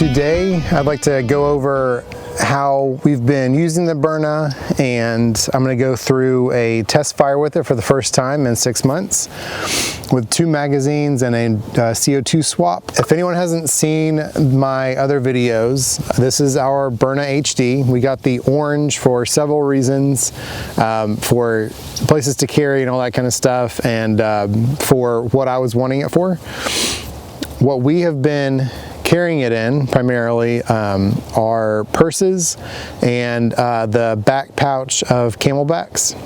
Today I'd like to go over how we've been using the Byrna, and I'm going to go through a test fire with it for the first time in 6 months with 2 magazines and a CO2 swap. If anyone hasn't seen my other videos, this is our Byrna HD. We got the orange for several reasons, for places to carry and all that kind of stuff, and for what I was wanting it for. What we have been carrying it in primarily are purses and the back pouch of camelbacks,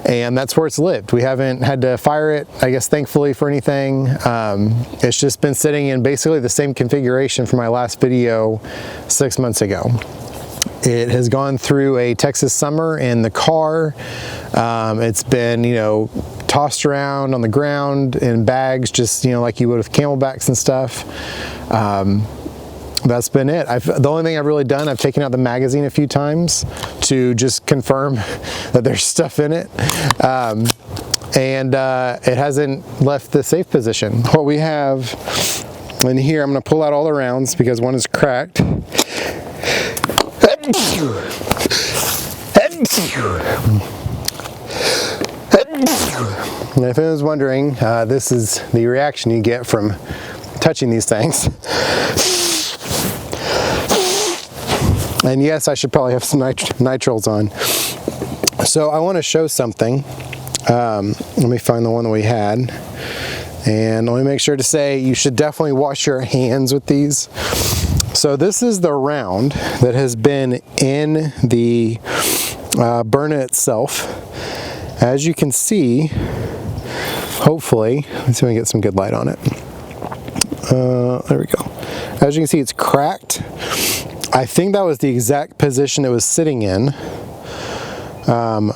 and that's where it's lived. We haven't had to fire it, I guess, thankfully, for anything. It's just been sitting in basically the same configuration from my last video 6 months ago. It has gone through a Texas summer in the car. It's been, tossed around on the ground in bags, just, like you would with camelbacks and stuff. That's been it. The only thing I've really done, I've taken out the magazine a few times to just confirm that there's stuff in it. And it hasn't left the safe position. What we have in here, I'm going to pull out all the rounds because one is cracked. And if anyone's wondering, this is the reaction you get from touching these things. And yes, I should probably have some nitriles on. So I want to show something. Let me find the one that we had. And let me make sure to say you should definitely wash your hands with these. So this is the round that has been in the Byrna itself. As you can see, hopefully, let's see if we can get some good light on it. There we go. As you can see, it's cracked. I think that was the exact position it was sitting in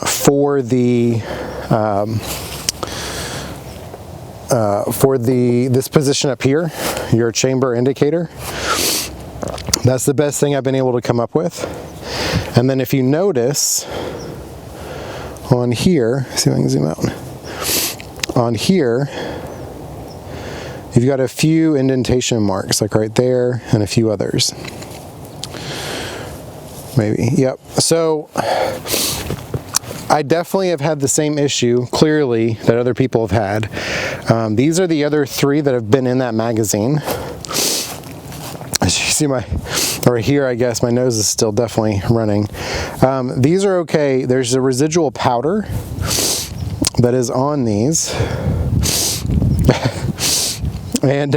for this position up here, your chamber indicator. That's the best thing I've been able to come up with. And then if you notice on here, see if I can zoom out. On here, you've got a few indentation marks, like right there, and a few others. Maybe, yep. So I definitely have had the same issue, clearly, that other people have had. These are the other 3 that have been in that magazine. As you see right here, I guess, my nose is still definitely running. These are okay. There's a residual powder that is on these. And,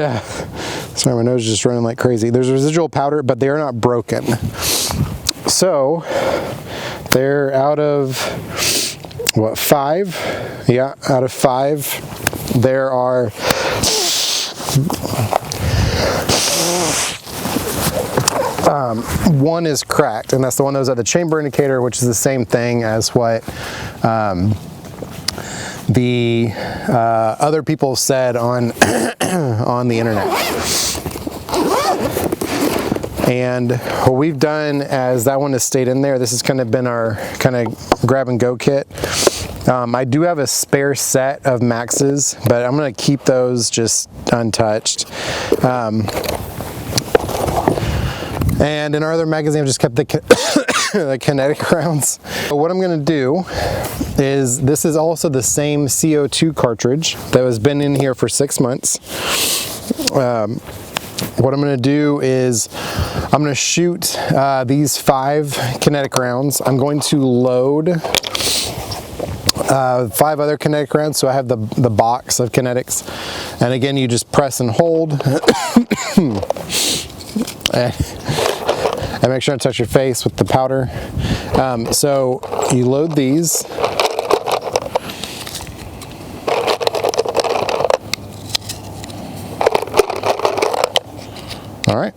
sorry, my nose is just running like crazy. There's residual powder, but they are not broken. So, they're out of, what, 5? Yeah, out of 5. There are 1 is cracked, and that's the one that was at the chamber indicator, which is the same thing as what the other people said on on the internet. And what we've done, as that one has stayed in there, this has kind of been our kind of grab and go kit. I do have a spare set of Maxes, but I'm going to keep those just untouched. And in our other magazine, I've just kept the kinetic rounds. So what I'm going to do is, this is also the same CO2 cartridge that has been in here for 6 months. What I'm going to do is I'm going to shoot these 5 kinetic rounds. I'm going to load 5 other kinetic rounds, so I have the box of kinetics. And again, you just press and hold. And make sure to touch your face with the powder. So you load these. All right.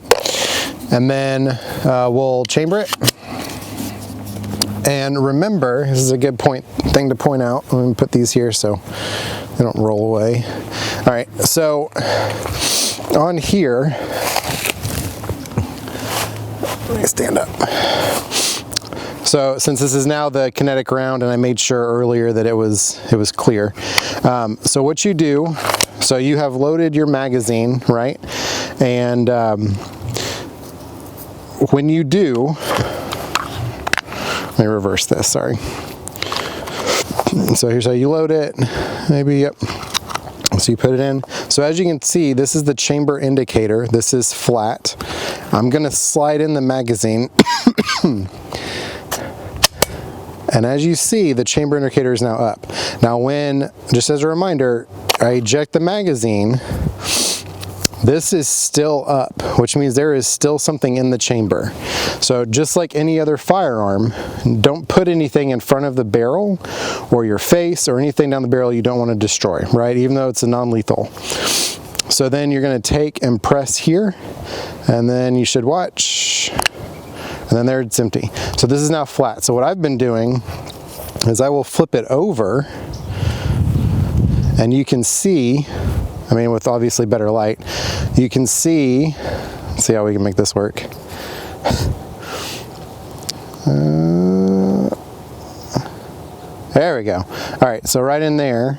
And then we'll chamber it. And remember, this is a good thing to point out. I'm going to put these here so they don't roll away. All right, so on here, let me stand up. So since this is now the kinetic round, and I made sure earlier that it was clear. So what you do, so you have loaded your magazine, right? And when you do, let me reverse this, sorry. So here's how you load it, maybe, yep. So you put it in. So as you can see, this is the chamber indicator. This is flat. I'm gonna slide in the magazine. And as you see, the chamber indicator is now up. Now when, just as a reminder, I eject the magazine, this is still up, which means there is still something in the chamber. So just like any other firearm, don't put anything in front of the barrel or your face or anything down the barrel you don't want to destroy, right? Even though it's a non-lethal. So then you're going to take and press here, and then you should watch, and then there it's empty. So this is now flat. So what I've been doing is I will flip it over, and you can see, I mean, with obviously better light, you can see, let's see how we can make this work. There we go. All right, so right in there,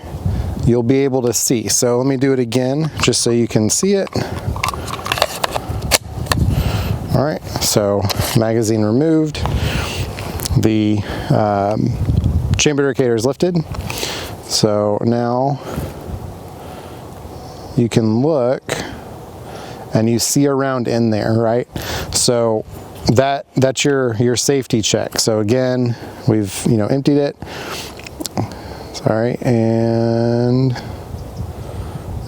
you'll be able to see. So let me do it again, just so you can see it. All right, so magazine removed. The chamber indicator is lifted. So now you can look and you see a round in there, right? So that's your safety check. So again, we've emptied it. Sorry, and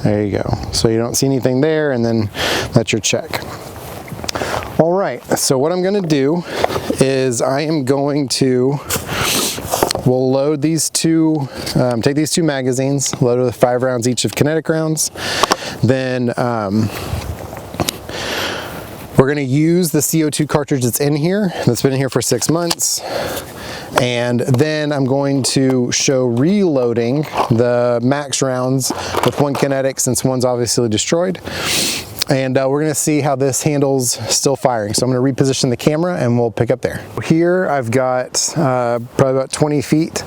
there you go. So you don't see anything there, and then that's your check. All right, so what I'm gonna do is I am going to, we'll load these two, take these two magazines, load with 5 rounds each of kinetic rounds. Then we're gonna use the CO2 cartridge that's in here, that's been in here for 6 months. And then I'm going to show reloading the max rounds with 1 kinetic, since one's obviously destroyed. And we're gonna see how this handles still firing. So I'm gonna reposition the camera and we'll pick up there. Here I've got probably about 20 feet.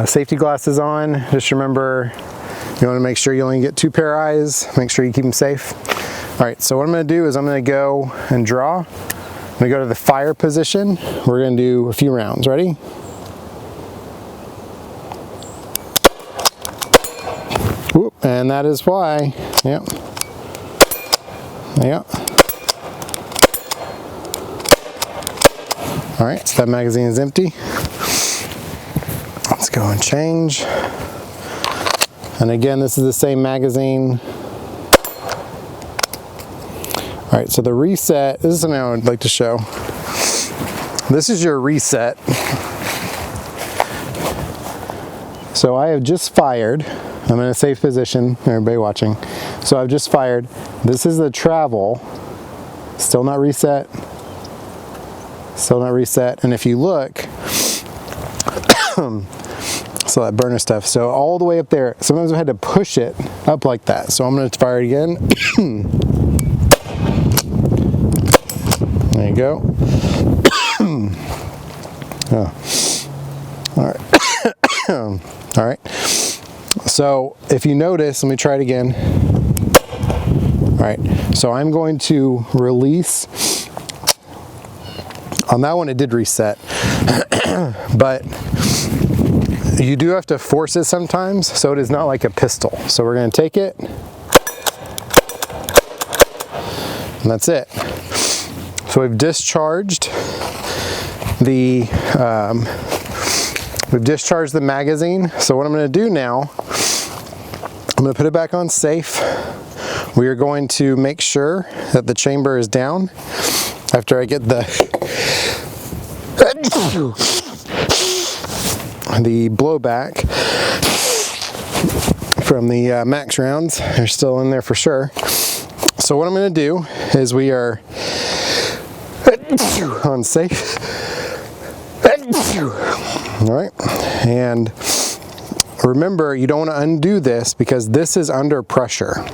Safety glasses on. Just remember, you wanna make sure you only get 2 pair of eyes. Make sure you keep them safe. All right, so what I'm gonna do is I'm gonna go and draw. I'm gonna go to the fire position. We're gonna do a few rounds. Ready? Whoop, and that is why. Yep. Yep. All right, so that magazine is empty. Let's go and change. And again, this is the same magazine. All right, so the reset, this is something I would like to show. This is your reset. So I have just fired. I'm in a safe position, everybody watching. So I've just fired. This is the travel. Still not reset. Still not reset. And if you look, so that Byrna stuff. So all the way up there, sometimes I had to push it up like that. So I'm gonna fire it again. There you go. Oh. All right. All right. So if you notice, let me try it again. All right. So I'm going to release. On that one, it did reset, but you do have to force it sometimes, so it is not like a pistol. So we're going to take it, and that's it. So we've discharged the magazine. So what I'm going to do now, I'm going to put it back on safe. We are going to make sure that the chamber is down after I get the blowback from the max rounds. They're still in there for sure. So what I'm going to do is we are on safe. All right, and remember, you don't want to undo this because this is under pressure,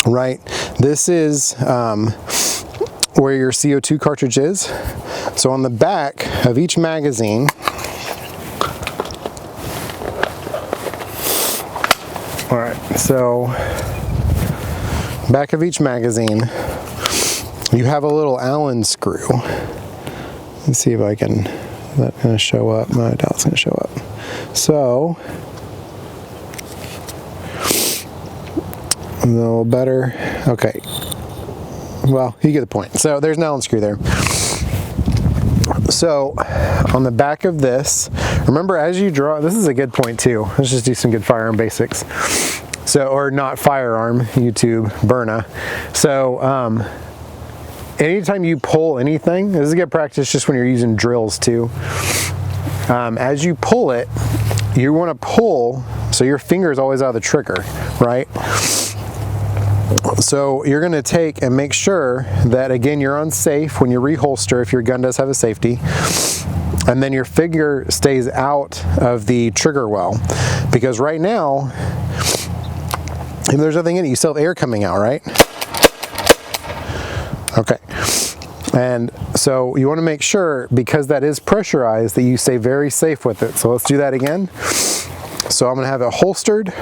right? This is where your CO2 cartridge is. So on the back of each magazine, all right, so back of each magazine, you have a little Allen screw. Let's see if I can, is that going to show up? No, I doubt it's going to show up. So, a little better. Okay. Well, you get the point. So there's an Allen screw there. So on the back of this, remember as you draw, this is a good point too. Let's just do some good firearm basics. So, or not firearm, YouTube, Byrna. So anytime you pull anything, this is a good practice just when you're using drills too. As you pull it, you want to pull so your finger is always out of the trigger, right? So you're going to take and make sure that, again, you're on safe when you reholster if your gun does have a safety, and then your finger stays out of the trigger well, because right now, if there's nothing in it, you still have air coming out, right? Okay. And so you want to make sure, because that is pressurized, that you stay very safe with it. So let's do that again. So I'm going to have it holstered.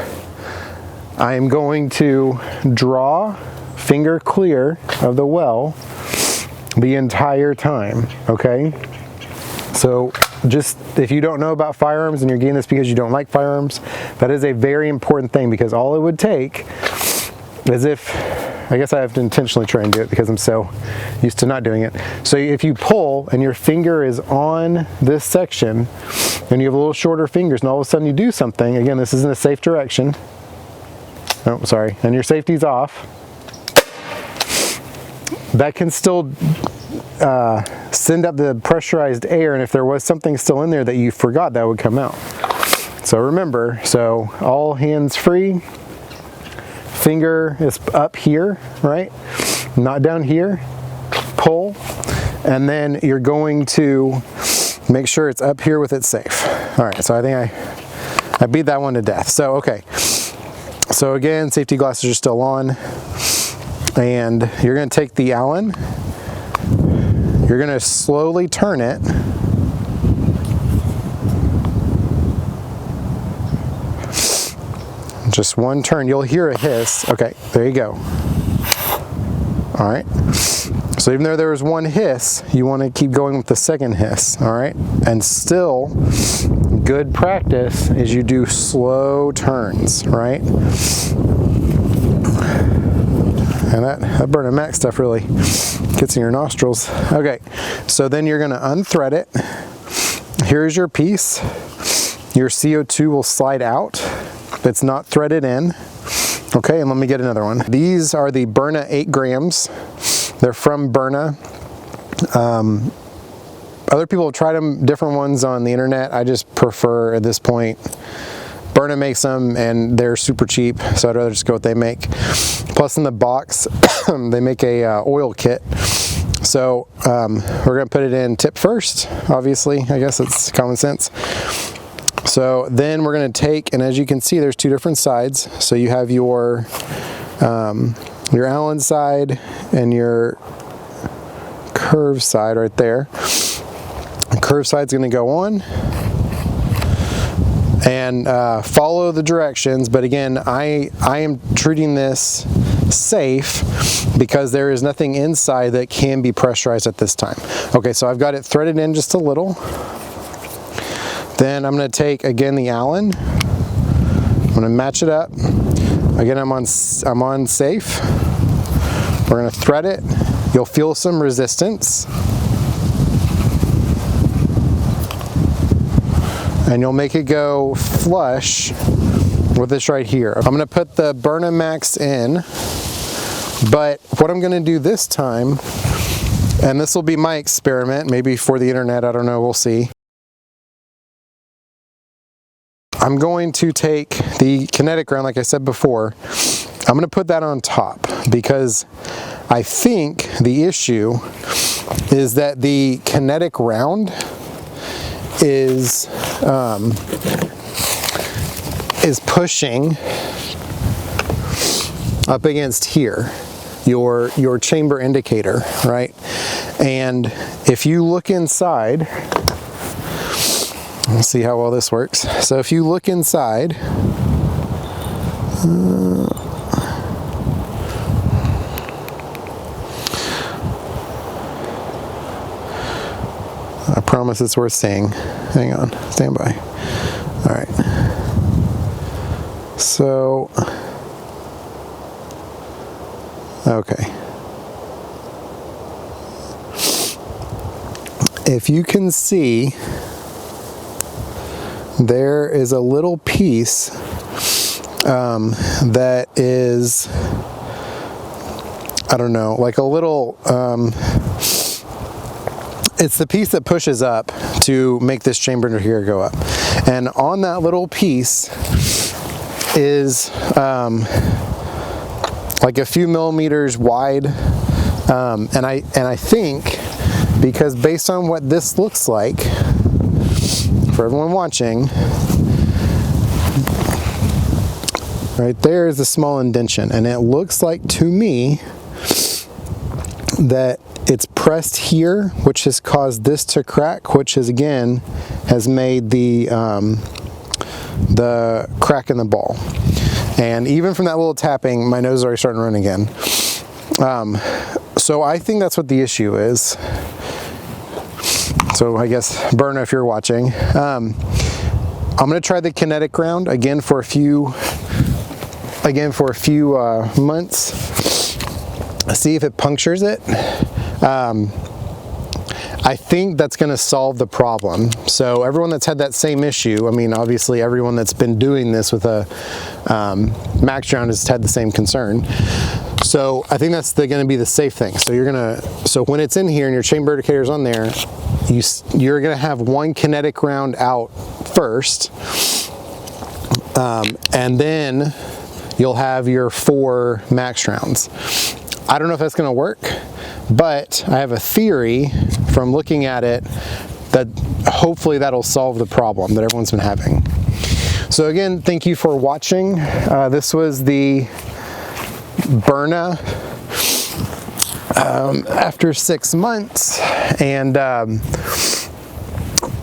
I am going to draw finger clear of the well the entire time, okay? So just, if you don't know about firearms and you're getting this because you don't like firearms, that is a very important thing, because all it would take is if, I guess I have to intentionally try and do it because I'm so used to not doing it. So if you pull and your finger is on this section and you have a little shorter fingers and all of a sudden you do something, again, this is in a safe direction. Oh, sorry, and your safety's off. That can still send up the pressurized air, and if there was something still in there that you forgot, that would come out. So remember, so all hands free, finger is up here, right? Not down here, pull, and then you're going to make sure it's up here with it safe. All right, so I think I beat that one to death. So, okay. So again, safety glasses are still on, and you're going to take the Allen, you're going to slowly turn it, just one turn, you'll hear a hiss. Okay, there you go. All right, so even though there was one hiss, you want to keep going with the second hiss, all right? And still, good practice is you do slow turns, right? And that Byrna Max stuff really gets in your nostrils. Okay, so then you're going to unthread it. Here's your piece. Your CO2 will slide out. It's not threaded in. Okay, and let me get another one. These are the Byrna 8 grams. They're from Byrna. Other people have tried them, different ones on the internet. I just prefer, at this point, Byrna makes them and they're super cheap, so I'd rather just go what they make. Plus in the box, they make a oil kit. So we're gonna put it in tip first, obviously. I guess it's common sense. So then we're going to take, and as you can see, there's two different sides. So you have your Allen side and your curved side right there. The curved side's going to go on and follow the directions. But again, I am treating this safe because there is nothing inside that can be pressurized at this time. Okay, so I've got it threaded in just a little. Then I'm going to take, again, the Allen. I'm going to match it up. Again, I'm on safe. We're going to thread it. You'll feel some resistance. And you'll make it go flush with this right here. I'm going to put the Byrna Max in, but what I'm going to do this time, and this will be my experiment, maybe for the internet, I don't know, we'll see. I'm going to take the kinetic round, like I said before, I'm going to put that on top because I think the issue is that the kinetic round is pushing up against here, your chamber indicator, right? And if you look inside, let's see how well this works. So if you look inside, I promise it's worth seeing. Hang on, stand by. All right. So, okay. If you can see, there is a little piece that is, I don't know, like a little, it's the piece that pushes up to make this chamber here go up. And on that little piece is like a few millimeters wide. And I think, because based on what this looks like, for everyone watching, right there is a small indentation, and it looks like to me that it's pressed here, which has caused this to crack, which is again has made the crack in the ball. And even from that little tapping, my nose is already starting to run again. So I think that's what the issue is. So I guess, Byrna, if you're watching, I'm going to try the kinetic round again for a few months. See if it punctures it. I think that's going to solve the problem. So everyone that's had that same issue, I mean, obviously everyone that's been doing this with a max round has had the same concern. So I think that's going to be the safe thing. So so when it's in here and your chamber indicator's on there, you're going to have one kinetic round out first, and then you'll have your 4 max rounds. I don't know if that's going to work, but I have a theory from looking at it that hopefully that'll solve the problem that everyone's been having. So again, thank you for watching. This was the Byrna after 6 months, and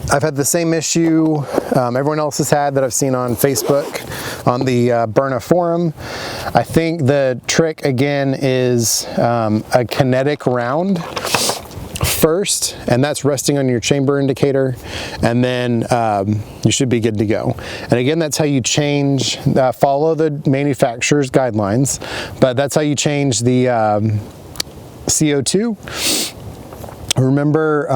I've had the same issue everyone else has had that I've seen on Facebook, on the Byrna forum. I think the trick again is a kinetic round first, and that's resting on your chamber indicator, and then you should be good to go. And again, that's how you change, follow the manufacturer's guidelines, but that's how you change the CO2. Remember,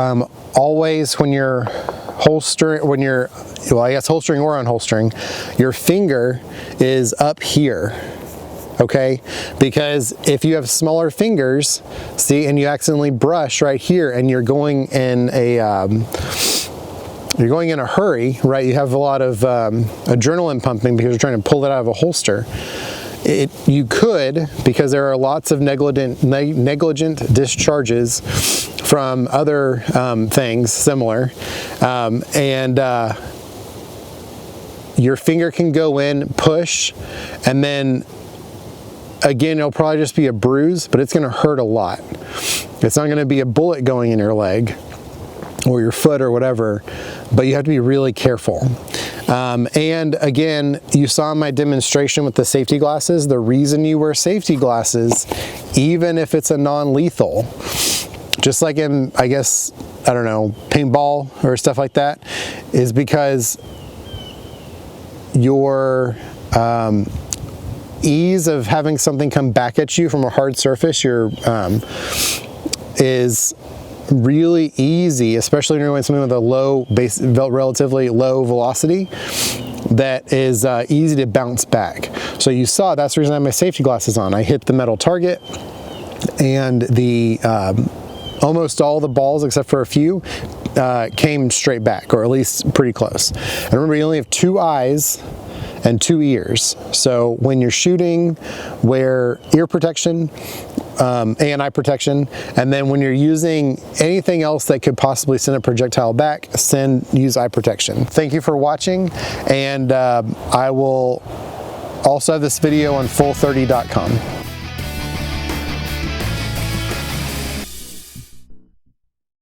always when you're holstering, well, I guess holstering or unholstering, your finger is up here, okay? Because if you have smaller fingers, see, and you accidentally brush right here, and you're going in a hurry, right? You have a lot of adrenaline pumping because you're trying to pull it out of a holster. You could, because there are lots of negligent discharges from other things similar, and your finger can go in, push, and then again, it'll probably just be a bruise, but it's going to hurt a lot. It's not going to be a bullet going in your leg or your foot or whatever, but you have to be really careful. And again, you saw my demonstration with the safety glasses. The reason you wear safety glasses, even if it's a non-lethal, just like in, I guess, I don't know, paintball or stuff like that, is because your ease of having something come back at you from a hard surface is really easy, especially when you're doing something with a relatively low velocity, that is easy to bounce back. So you saw, that's the reason I have my safety glasses on. I hit the metal target, and the almost all the balls except for a few came straight back, or at least pretty close. And remember, you only have 2 eyes and 2 ears. So when you're shooting, wear ear protection and eye protection. And then when you're using anything else that could possibly send a projectile back, use eye protection. Thank you for watching, and I will also have this video on full30.com.